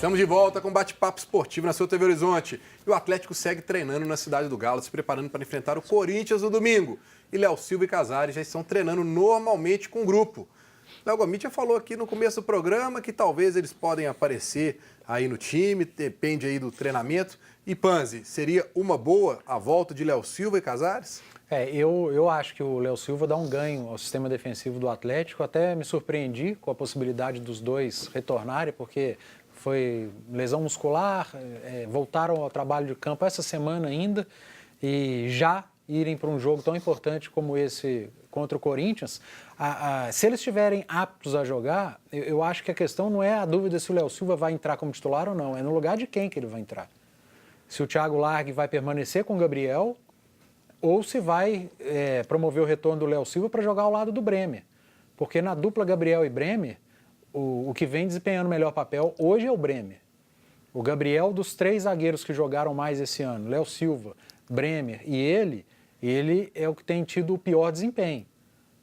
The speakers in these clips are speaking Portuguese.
Estamos de volta com bate-papo esportivo na sua TV Horizonte. E o Atlético segue treinando na cidade do Galo, se preparando para enfrentar o Corinthians no domingo. E Léo Silva e Casares já estão treinando normalmente com o grupo. Léo Gomes já falou aqui no começo do programa que talvez eles podem aparecer aí no time, depende aí do treinamento. E Panzi, seria uma boa a volta de Léo Silva e Casares? Eu acho que o Léo Silva dá um ganho ao sistema defensivo do Atlético. Até me surpreendi com a possibilidade dos dois retornarem, porque foi lesão muscular, voltaram ao trabalho de campo essa semana ainda e já irem para um jogo tão importante como esse contra o Corinthians. Se eles estiverem aptos a jogar, eu acho que a questão não é a dúvida se o Léo Silva vai entrar como titular ou não, é no lugar de quem que ele vai entrar. Se o Thiago Largue vai permanecer com o Gabriel ou se vai promover o retorno do Léo Silva para jogar ao lado do Bremer. Porque na dupla Gabriel e Bremer, o que vem desempenhando o melhor papel hoje é o Bremer. O Gabriel, dos 3 zagueiros que jogaram mais esse ano, Léo Silva, Bremer e ele é o que tem tido o pior desempenho.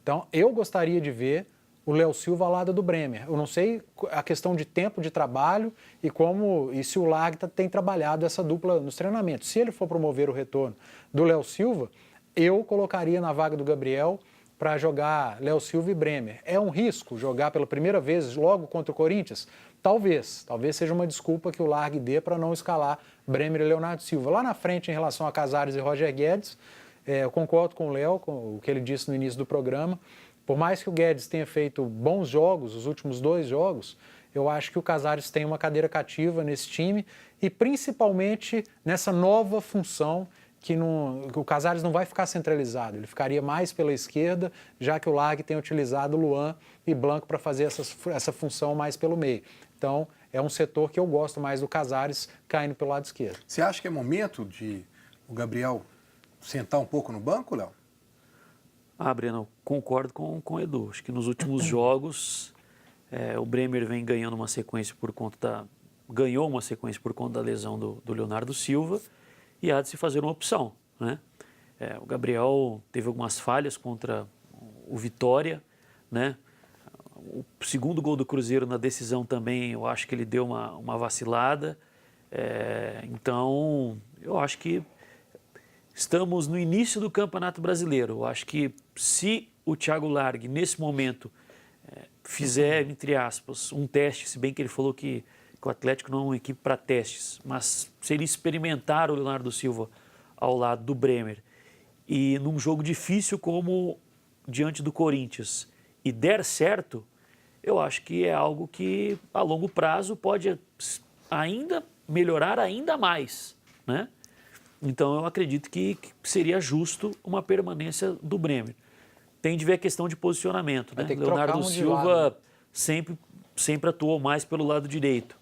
Então, eu gostaria de ver o Léo Silva ao lado do Bremer. Eu não sei a questão de tempo de trabalho e se o Largue tem trabalhado essa dupla nos treinamentos. Se ele for promover o retorno do Léo Silva, eu colocaria na vaga do Gabriel para jogar Léo Silva e Bremer. É um risco jogar pela primeira vez logo contra o Corinthians? Talvez seja uma desculpa que o Largue dê para não escalar Bremer e Leonardo Silva. Lá na frente, em relação a Casares e Roger Guedes, eu concordo com o Léo, com o que ele disse no início do programa. Por mais que o Guedes tenha feito bons jogos, os últimos 2 jogos, eu acho que o Casares tem uma cadeira cativa nesse time e principalmente nessa nova função que o Casares não vai ficar centralizado, ele ficaria mais pela esquerda, já que o Largue tem utilizado Luan e Blanco para fazer essa função mais pelo meio. Então, é um setor que eu gosto mais do Casares caindo pelo lado esquerdo. Você acha que é momento de o Gabriel sentar um pouco no banco, Léo? Breno, concordo com o Edu. Acho que nos últimos jogos o Bremer vem ganhando uma sequência ganhou uma sequência por conta da lesão do Leonardo Silva e há de se fazer uma opção, né? O Gabriel teve algumas falhas contra o Vitória, né? O segundo gol do Cruzeiro na decisão também, eu acho que ele deu uma vacilada. Então, eu acho que estamos no início do Campeonato Brasileiro. Eu acho que se o Thiago Largue, nesse momento, fizer, entre aspas, um teste, se bem que ele falou que o Atlético não é uma equipe para testes, mas se ele experimentar o Leonardo Silva ao lado do Bremer e num jogo difícil como diante do Corinthians e der certo, eu acho que é algo que a longo prazo pode ainda melhorar ainda mais, né? Então, eu acredito que seria justo uma permanência do Bremer. Tem de ver a questão de posicionamento, né? Leonardo Silva sempre atuou mais pelo lado direito.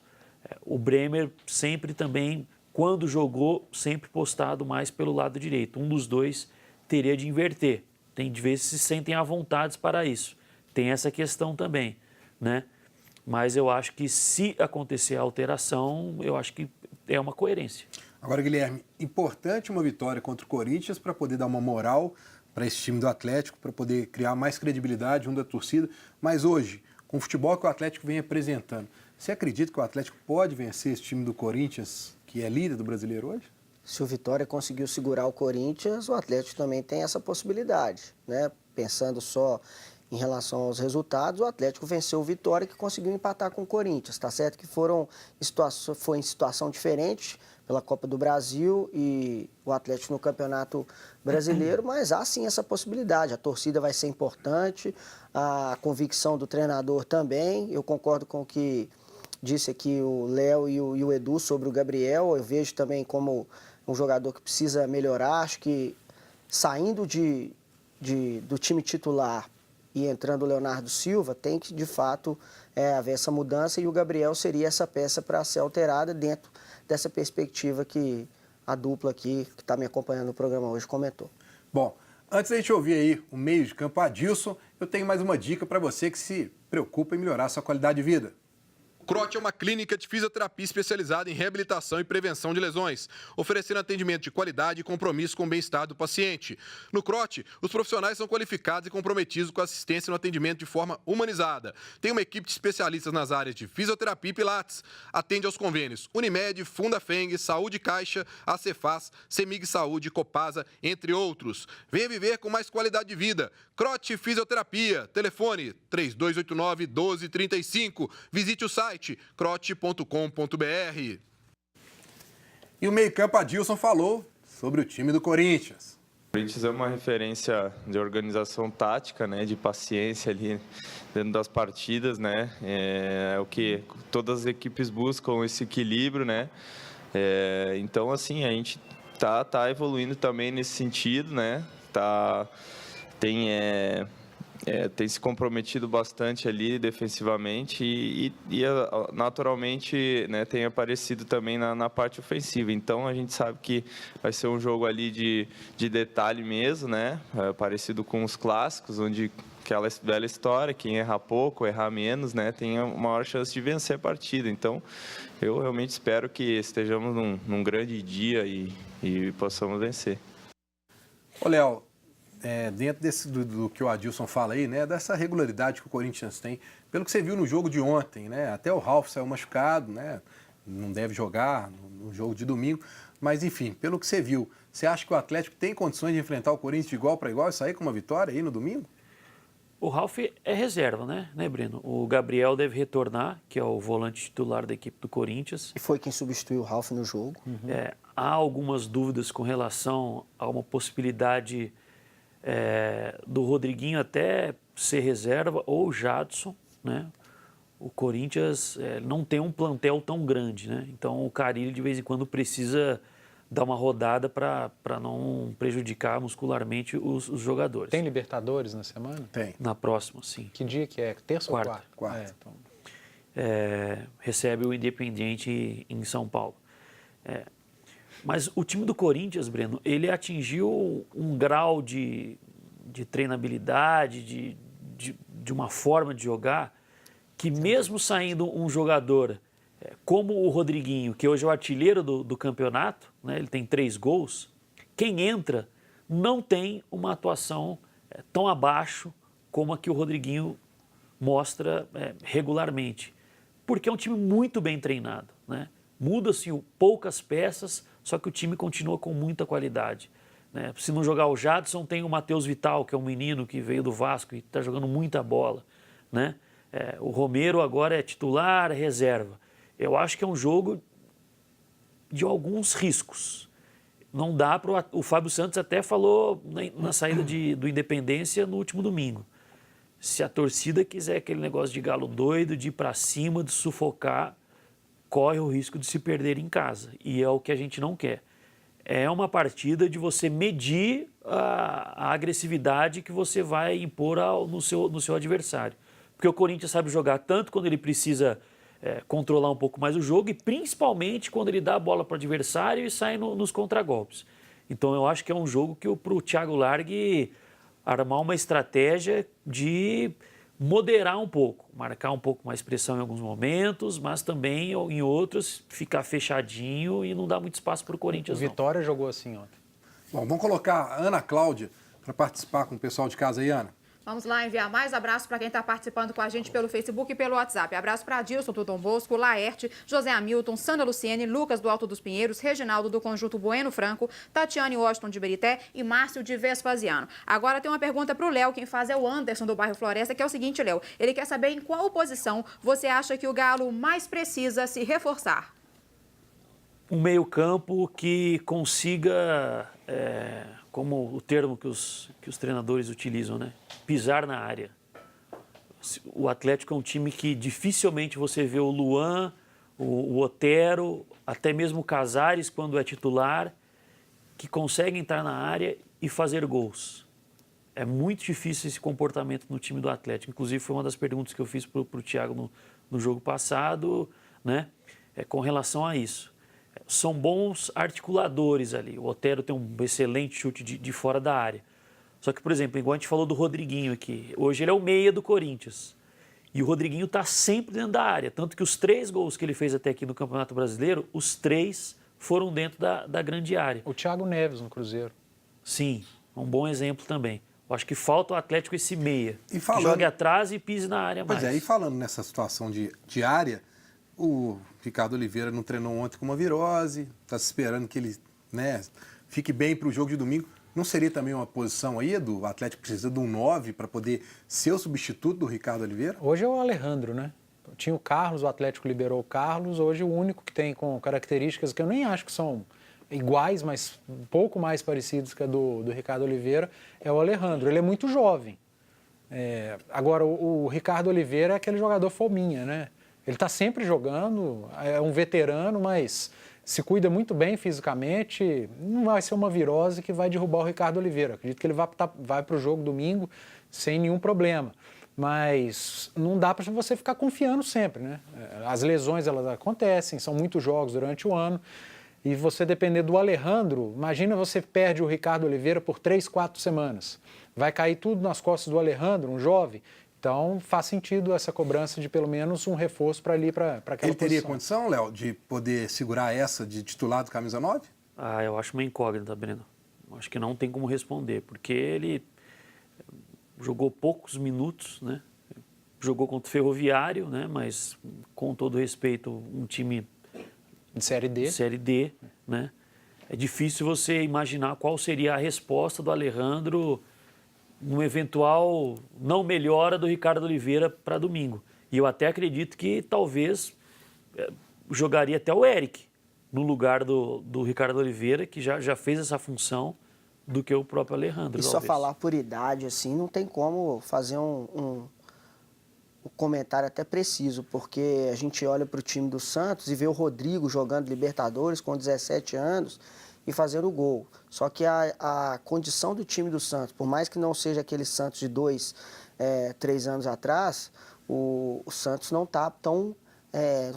O Bremer sempre também, quando jogou, sempre postado mais pelo lado direito. Um dos dois teria de inverter. Tem de ver se sentem à vontade para isso. Tem essa questão também, né? Mas eu acho que se acontecer a alteração, eu acho que é uma coerência. Agora, Guilherme, importante uma vitória contra o Corinthians para poder dar uma moral para esse time do Atlético, para poder criar mais credibilidade junto da torcida. Mas hoje, com o futebol que o Atlético vem apresentando, você acredita que o Atlético pode vencer esse time do Corinthians, que é líder do Brasileiro hoje? Se o Vitória conseguiu segurar o Corinthians, o Atlético também tem essa possibilidade, né? Pensando só em relação aos resultados, o Atlético venceu o Vitória, que conseguiu empatar com o Corinthians. Está certo que foi em situação diferente pela Copa do Brasil e o Atlético no Campeonato Brasileiro, mas há sim essa possibilidade. A torcida vai ser importante, a convicção do treinador também. Eu concordo com o que disse aqui o Léo e o Edu sobre o Gabriel. Eu vejo também como um jogador que precisa melhorar. Acho que saindo do time titular e entrando o Leonardo Silva, tem que, de fato, haver essa mudança e o Gabriel seria essa peça para ser alterada dentro dessa perspectiva que a dupla aqui, que está me acompanhando no programa hoje, comentou. Bom, antes da gente ouvir aí o meio de campo Adilson, eu tenho mais uma dica para você que se preocupa em melhorar a sua qualidade de vida. Crote é uma clínica de fisioterapia especializada em reabilitação e prevenção de lesões, oferecendo atendimento de qualidade e compromisso com o bem-estar do paciente. No Crote, os profissionais são qualificados e comprometidos com a assistência no atendimento de forma humanizada. Tem uma equipe de especialistas nas áreas de fisioterapia e pilates. Atende aos convênios Unimed, Fundafeng, Saúde Caixa, Acefaz, Semig Saúde, Copasa, entre outros. Venha viver com mais qualidade de vida. Crote Fisioterapia. Telefone 3289-1235. Visite o site crote.com.br. E o meio-campo Adilson falou sobre o time do Corinthians. O Corinthians é uma referência de organização tática, né, de paciência ali dentro das partidas, né, é o que todas as equipes buscam, esse equilíbrio, né, então assim a gente tá evoluindo também nesse sentido, né, tem se comprometido bastante ali defensivamente e naturalmente, né, tem aparecido também na parte ofensiva. Então a gente sabe que vai ser um jogo ali de detalhe mesmo, né, parecido com os clássicos, onde aquela velha história, quem errar pouco, errar menos, né, tem a maior chance de vencer a partida. Então eu realmente espero que estejamos num grande dia e possamos vencer. Ô, Léo, dentro do que o Adilson fala aí, né, dessa regularidade que o Corinthians tem, pelo que você viu no jogo de ontem, né, até o Ralf saiu machucado, né, não deve jogar no jogo de domingo, mas enfim, pelo que você viu, você acha que o Atlético tem condições de enfrentar o Corinthians de igual para igual e sair com uma vitória aí no domingo? O Ralf é reserva, né, Breno? O Gabriel deve retornar, que é o volante titular da equipe do Corinthians. E foi quem substituiu o Ralf no jogo. Há algumas dúvidas com relação a uma possibilidade do Rodriguinho até ser reserva ou o Jadson, né? O Corinthians não tem um plantel tão grande, né? Então o Carille de vez em quando precisa dar uma rodada para não prejudicar muscularmente os jogadores. Tem Libertadores na semana? Tem. Na próxima, sim. Que dia que é? Terça Quarta. ou quarta? Quarta. Então... recebe o Independiente em São Paulo. Mas o time do Corinthians, Breno, ele atingiu um grau de treinabilidade, de uma forma de jogar, que mesmo saindo um jogador como o Rodriguinho, que hoje é o artilheiro do campeonato, né, ele tem 3 gols, quem entra não tem uma atuação tão abaixo como a que o Rodriguinho mostra regularmente. Porque é um time muito bem treinado, né? Muda-se poucas peças, só que o time continua com muita qualidade, né? Se não jogar o Jadson, tem o Matheus Vital, que é um menino que veio do Vasco e está jogando muita bola, né? O Romero agora é titular, reserva. Eu acho que é um jogo de alguns riscos. Não dá para... O Fábio Santos até falou na saída do Independência no último domingo. Se a torcida quiser aquele negócio de galo doido, de ir para cima, de sufocar, corre o risco de se perder em casa. E é o que a gente não quer. É uma partida de você medir a agressividade que você vai impor no seu adversário. Porque o Corinthians sabe jogar tanto quando ele precisa controlar um pouco mais o jogo e principalmente quando ele dá a bola para o adversário e sai nos contragolpes. Então eu acho que é um jogo que para o Thiago Largue armar uma estratégia de moderar um pouco, marcar um pouco mais pressão em alguns momentos, mas também em outros ficar fechadinho e não dar muito espaço para o Corinthians. O Vitória jogou assim ontem. Bom, vamos colocar a Ana Cláudia para participar com o pessoal de casa aí, Ana. Vamos lá enviar mais abraços para quem está participando com a gente pelo Facebook e pelo WhatsApp. Abraço para Adilson do Dom Bosco, Laerte, José Hamilton, Sandra Luciene, Lucas do Alto dos Pinheiros, Reginaldo do Conjunto Bueno Franco, Tatiane Washington de Berité e Márcio de Vespasiano. Agora tem uma pergunta para o Léo, quem faz é o Anderson do bairro Floresta, que é o seguinte, Léo. Ele quer saber em qual posição você acha que o Galo mais precisa se reforçar. Um meio-campo que consiga, como o termo que os treinadores utilizam, né? Pisar na área. O Atlético é um time que dificilmente você vê o Luan, o Otero, até mesmo o Casares, quando é titular, que consegue entrar na área e fazer gols. É muito difícil esse comportamento no time do Atlético. Inclusive, foi uma das perguntas que eu fiz para o Thiago no jogo passado, né? Com relação a isso. São bons articuladores ali. O Otero tem um excelente chute de fora da área. Só que, por exemplo, igual a gente falou do Rodriguinho aqui, hoje ele é o meia do Corinthians. E o Rodriguinho está sempre dentro da área. Tanto que os 3 gols que ele fez até aqui no Campeonato Brasileiro, os 3 foram dentro da grande área. O Thiago Neves no Cruzeiro. Sim, um bom exemplo também. Eu acho que falta ao Atlético esse meia. E falando... Que jogue atrás e pise na área mais. Pois é, e falando nessa situação de área, o Ricardo Oliveira não treinou ontem com uma virose, está se esperando que ele, né, fique bem para o jogo de domingo. Não seria também uma posição aí do Atlético precisa de um 9 para poder ser o substituto do Ricardo Oliveira? Hoje é o Alejandro, né? Tinha o Carlos, o Atlético liberou o Carlos. Hoje o único que tem com características que eu nem acho que são iguais, mas um pouco mais parecidos que a do Ricardo Oliveira, é o Alejandro. Ele é muito jovem. Agora, o Ricardo Oliveira é aquele jogador fominha, né? Ele está sempre jogando, é um veterano, mas se cuida muito bem fisicamente. Não vai ser uma virose que vai derrubar o Ricardo Oliveira. Acredito que ele vai para o jogo domingo sem nenhum problema. Mas não dá para você ficar confiando sempre, né? As lesões, elas acontecem, são muitos jogos durante o ano. E você depender do Alejandro, imagina você perde o Ricardo Oliveira por 3, 4 semanas. Vai cair tudo nas costas do Alejandro, um jovem. Então, faz sentido essa cobrança de pelo menos um reforço para ali, para aquela posição. Ele teria condição, Léo, de poder segurar essa de titular do camisa 9? Eu acho uma incógnita, Breno. Acho que não tem como responder, porque ele jogou poucos minutos, né? Jogou contra o Ferroviário, né? Mas, com todo respeito, um time de Série D. Série D, né? É difícil você imaginar qual seria a resposta do Alejandro numa eventual não melhora do Ricardo Oliveira para domingo. E eu até acredito que talvez jogaria até o Eric no lugar do Ricardo Oliveira, que já fez essa função, do que o próprio Alejandro. E só falar por idade, assim, não tem como fazer um comentário até preciso, porque a gente olha para o time do Santos e vê o Rodrigo jogando Libertadores com 17 anos e fazendo gol. Só que a condição do time do Santos, por mais que não seja aquele Santos de 2, 3 anos atrás, o Santos não está tão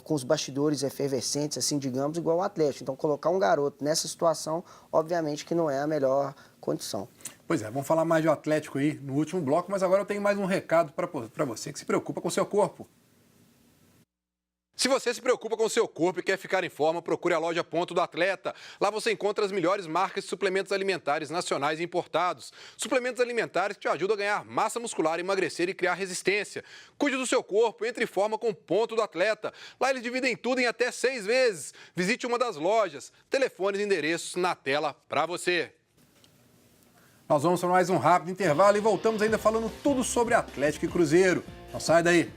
com os bastidores efervescentes, assim, digamos, igual o Atlético. Então, colocar um garoto nessa situação, obviamente que não é a melhor condição. Pois é, vamos falar mais de Atlético aí no último bloco, mas agora eu tenho mais um recado para você que se preocupa com o seu corpo. Se você se preocupa com o seu corpo e quer ficar em forma, procure a loja Ponto do Atleta. Lá você encontra as melhores marcas de suplementos alimentares nacionais e importados. Suplementos alimentares que te ajudam a ganhar massa muscular, emagrecer e criar resistência. Cuide do seu corpo, entre em forma com o Ponto do Atleta. Lá eles dividem tudo em até 6 vezes. Visite uma das lojas. Telefones e endereços na tela para você. Nós vamos para mais um rápido intervalo e voltamos ainda falando tudo sobre Atlético e Cruzeiro. Não sai daí.